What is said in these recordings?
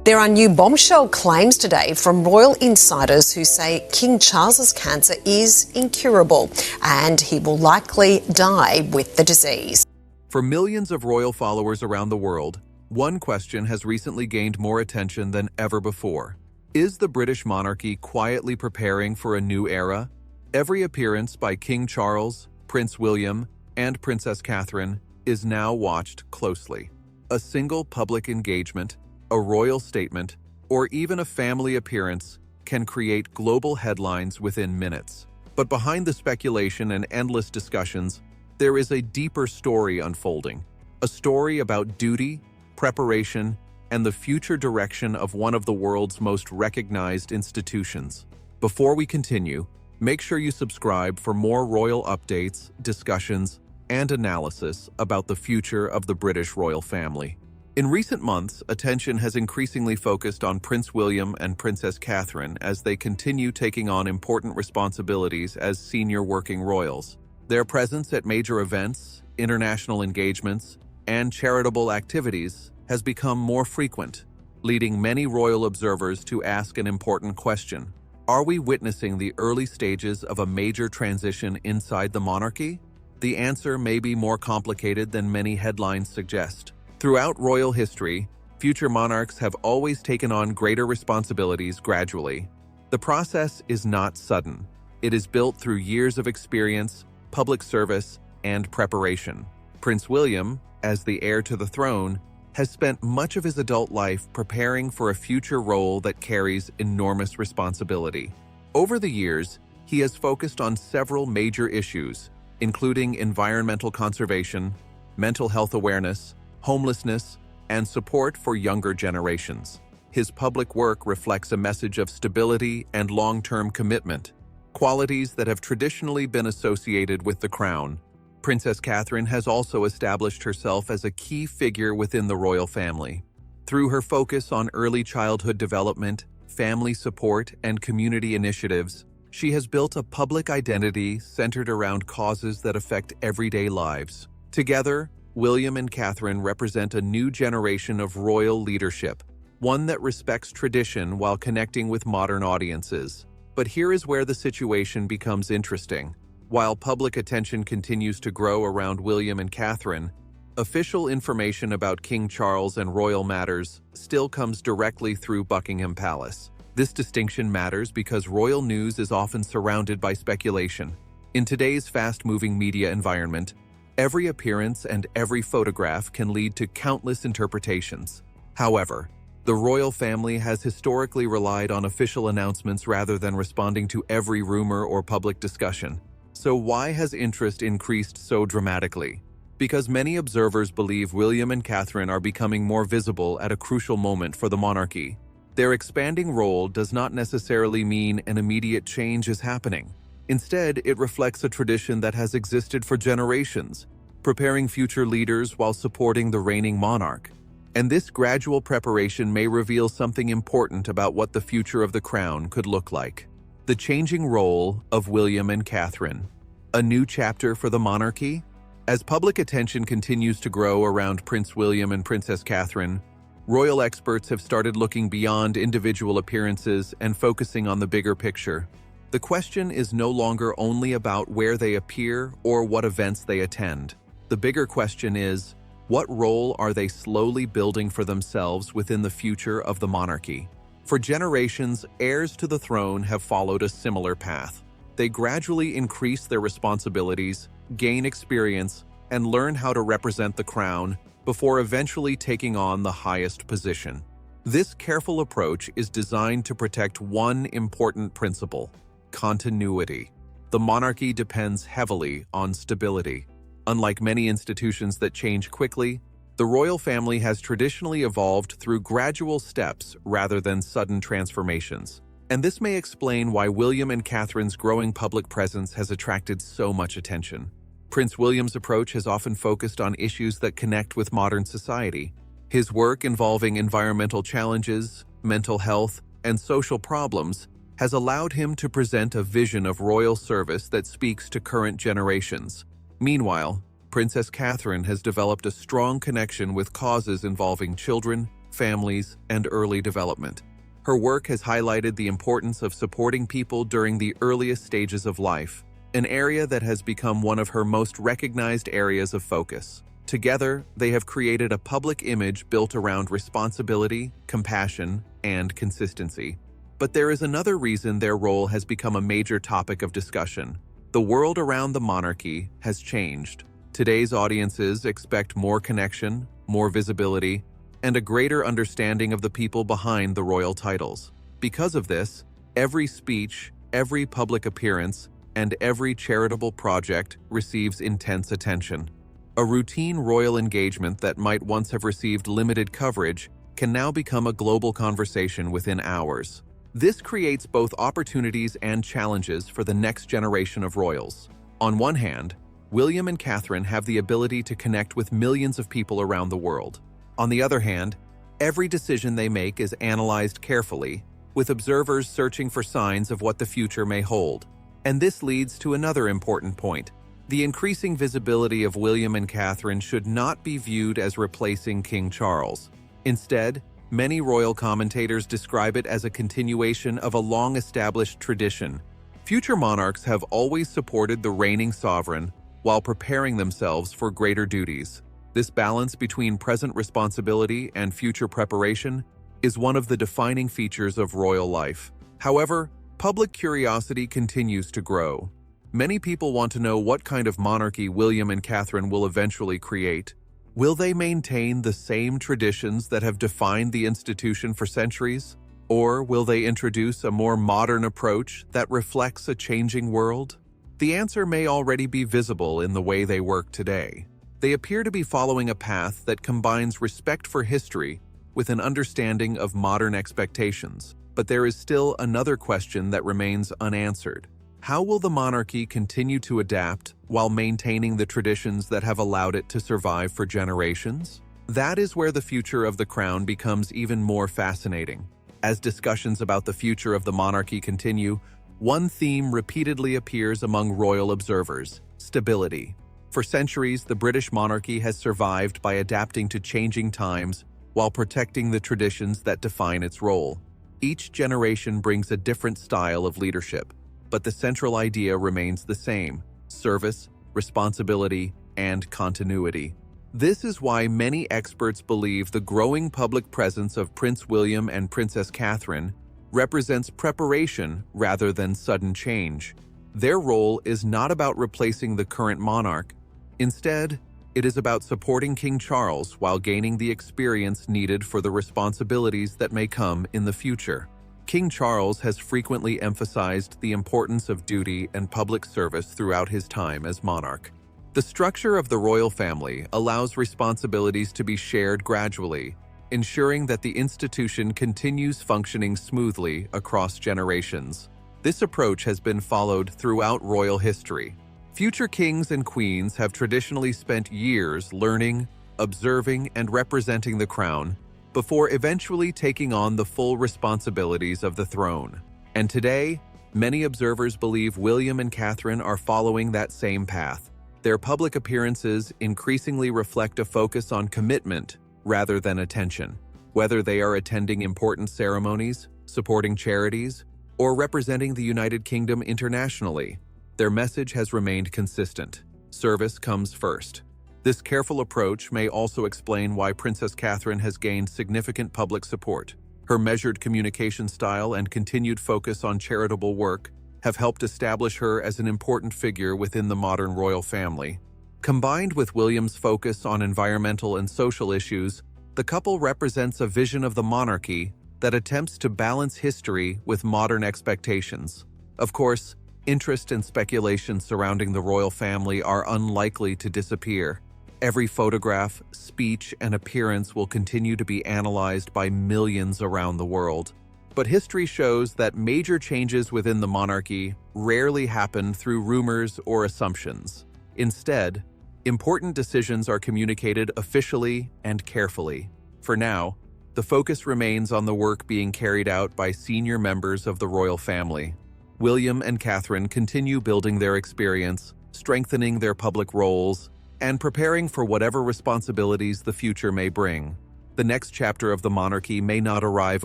There are new bombshell claims today from royal insiders who say King Charles's cancer is incurable and he will likely die with the disease. For millions of royal followers around the world, one question has recently gained more attention than ever before. Is the British monarchy quietly preparing for a new era? Every appearance by King Charles, Prince William, and Princess Catherine is now watched closely. A single public engagement, a royal statement, or even a family appearance can create global headlines within minutes. But behind the speculation and endless discussions, there is a deeper story unfolding. A story about duty, preparation, and the future direction of one of the world's most recognized institutions. Before we continue, make sure you subscribe for more royal updates, discussions, and analysis about the future of the British royal family. In recent months, attention has increasingly focused on Prince William and Princess Catherine as they continue taking on important responsibilities as senior working royals. Their presence at major events, international engagements, and charitable activities has become more frequent, leading many royal observers to ask an important question. Are we witnessing the early stages of a major transition inside the monarchy? The answer may be more complicated than many headlines suggest. Throughout royal history, future monarchs have always taken on greater responsibilities gradually. The process is not sudden. It is built through years of experience, public service, and preparation. Prince William, as the heir to the throne, has spent much of his adult life preparing for a future role that carries enormous responsibility. Over the years, he has focused on several major issues, including environmental conservation, mental health awareness, homelessness, and support for younger generations. His public work reflects a message of stability and long-term commitment, qualities that have traditionally been associated with the crown. Princess Catherine has also established herself as a key figure within the royal family. Through her focus on early childhood development, family support, and community initiatives, she has built a public identity centered around causes that affect everyday lives. Together, William and Catherine represent a new generation of royal leadership, one that respects tradition while connecting with modern audiences. But here is where the situation becomes interesting. While public attention continues to grow around William and Catherine, official information about King Charles and royal matters still comes directly through Buckingham Palace. This distinction matters because royal news is often surrounded by speculation. In today's fast-moving media environment, every appearance and every photograph can lead to countless interpretations. However, the royal family has historically relied on official announcements rather than responding to every rumor or public discussion. So why has interest increased so dramatically? Because many observers believe William and Catherine are becoming more visible at a crucial moment for the monarchy. Their expanding role does not necessarily mean an immediate change is happening. Instead, it reflects a tradition that has existed for generations, preparing future leaders while supporting the reigning monarch. And this gradual preparation may reveal something important about what the future of the crown could look like. The changing role of William and Catherine. A new chapter for the monarchy? As public attention continues to grow around Prince William and Princess Catherine, royal experts have started looking beyond individual appearances and focusing on the bigger picture. The question is no longer only about where they appear or what events they attend. The bigger question is, what role are they slowly building for themselves within the future of the monarchy? For generations, heirs to the throne have followed a similar path. They gradually increase their responsibilities, gain experience, and learn how to represent the crown before eventually taking on the highest position. This careful approach is designed to protect one important principle: continuity. The monarchy depends heavily on stability. Unlike many institutions that change quickly, the royal family has traditionally evolved through gradual steps rather than sudden transformations. And this may explain why William and Catherine's growing public presence has attracted so much attention. Prince William's approach has often focused on issues that connect with modern society. His work involving environmental challenges, mental health, and social problems has allowed him to present a vision of royal service that speaks to current generations. Meanwhile, Princess Catherine has developed a strong connection with causes involving children, families, and early development. Her work has highlighted the importance of supporting people during the earliest stages of life, an area that has become one of her most recognized areas of focus. Together, they have created a public image built around responsibility, compassion, and consistency. But there is another reason their role has become a major topic of discussion. The world around the monarchy has changed. Today's audiences expect more connection, more visibility, and a greater understanding of the people behind the royal titles. Because of this, every speech, every public appearance, and every charitable project receives intense attention. A routine royal engagement that might once have received limited coverage can now become a global conversation within hours. This creates both opportunities and challenges for the next generation of royals. On one hand, William and Catherine have the ability to connect with millions of people around the world. On the other hand, every decision they make is analyzed carefully, with observers searching for signs of what the future may hold. And this leads to another important point. The increasing visibility of William and Catherine should not be viewed as replacing King Charles. Instead, many royal commentators describe it as a continuation of a long-established tradition. Future monarchs have always supported the reigning sovereign while preparing themselves for greater duties. This balance between present responsibility and future preparation is one of the defining features of royal life. However, public curiosity continues to grow. Many people want to know what kind of monarchy William and Catherine will eventually create. Will they maintain the same traditions that have defined the institution for centuries? Or will they introduce a more modern approach that reflects a changing world? The answer may already be visible in the way they work today. They appear to be following a path that combines respect for history with an understanding of modern expectations. But there is still another question that remains unanswered. How will the monarchy continue to adapt while maintaining the traditions that have allowed it to survive for generations? That is where the future of the crown becomes even more fascinating. As discussions about the future of the monarchy continue, one theme repeatedly appears among royal observers: stability. For centuries, the British monarchy has survived by adapting to changing times while protecting the traditions that define its role. Each generation brings a different style of leadership, but the central idea remains the same: service, responsibility, and continuity. This is why many experts believe the growing public presence of Prince William and Princess Catherine represents preparation rather than sudden change. Their role is not about replacing the current monarch. Instead, it is about supporting King Charles while gaining the experience needed for the responsibilities that may come in the future. King Charles has frequently emphasized the importance of duty and public service throughout his time as monarch. The structure of the royal family allows responsibilities to be shared gradually, ensuring that the institution continues functioning smoothly across generations. This approach has been followed throughout royal history. Future kings and queens have traditionally spent years learning, observing, and representing the crown before eventually taking on the full responsibilities of the throne. And today, many observers believe William and Catherine are following that same path. Their public appearances increasingly reflect a focus on commitment rather than attention. Whether they are attending important ceremonies, supporting charities, or representing the United Kingdom internationally, their message has remained consistent: service comes first. This careful approach may also explain why Princess Catherine has gained significant public support. Her measured communication style and continued focus on charitable work have helped establish her as an important figure within the modern royal family. Combined with William's focus on environmental and social issues, the couple represents a vision of the monarchy that attempts to balance history with modern expectations. Of course, interest and speculation surrounding the royal family are unlikely to disappear. Every photograph, speech, and appearance will continue to be analyzed by millions around the world. But history shows that major changes within the monarchy rarely happen through rumors or assumptions. Instead, important decisions are communicated officially and carefully. For now, the focus remains on the work being carried out by senior members of the royal family. William and Catherine continue building their experience, strengthening their public roles, and preparing for whatever responsibilities the future may bring. The next chapter of the monarchy may not arrive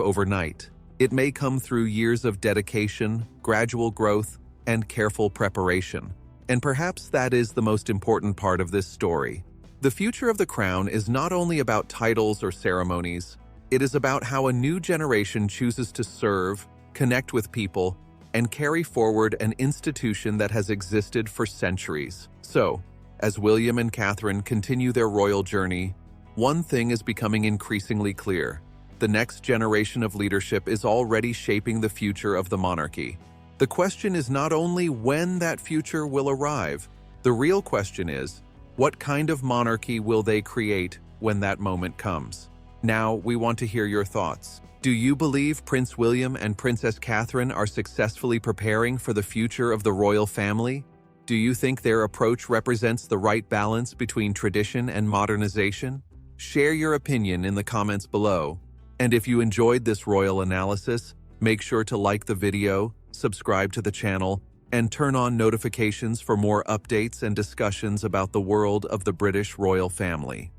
overnight. It may come through years of dedication, gradual growth, and careful preparation. And perhaps that is the most important part of this story. The future of the crown is not only about titles or ceremonies, it is about how a new generation chooses to serve, connect with people, and carry forward an institution that has existed for centuries. So, as William and Catherine continue their royal journey, one thing is becoming increasingly clear. The next generation of leadership is already shaping the future of the monarchy. The question is not only when that future will arrive, the real question is, what kind of monarchy will they create when that moment comes? Now, we want to hear your thoughts. Do you believe Prince William and Princess Catherine are successfully preparing for the future of the royal family? Do you think their approach represents the right balance between tradition and modernization? Share your opinion in the comments below. And if you enjoyed this royal analysis, make sure to like the video, subscribe to the channel, and turn on notifications for more updates and discussions about the world of the British royal family.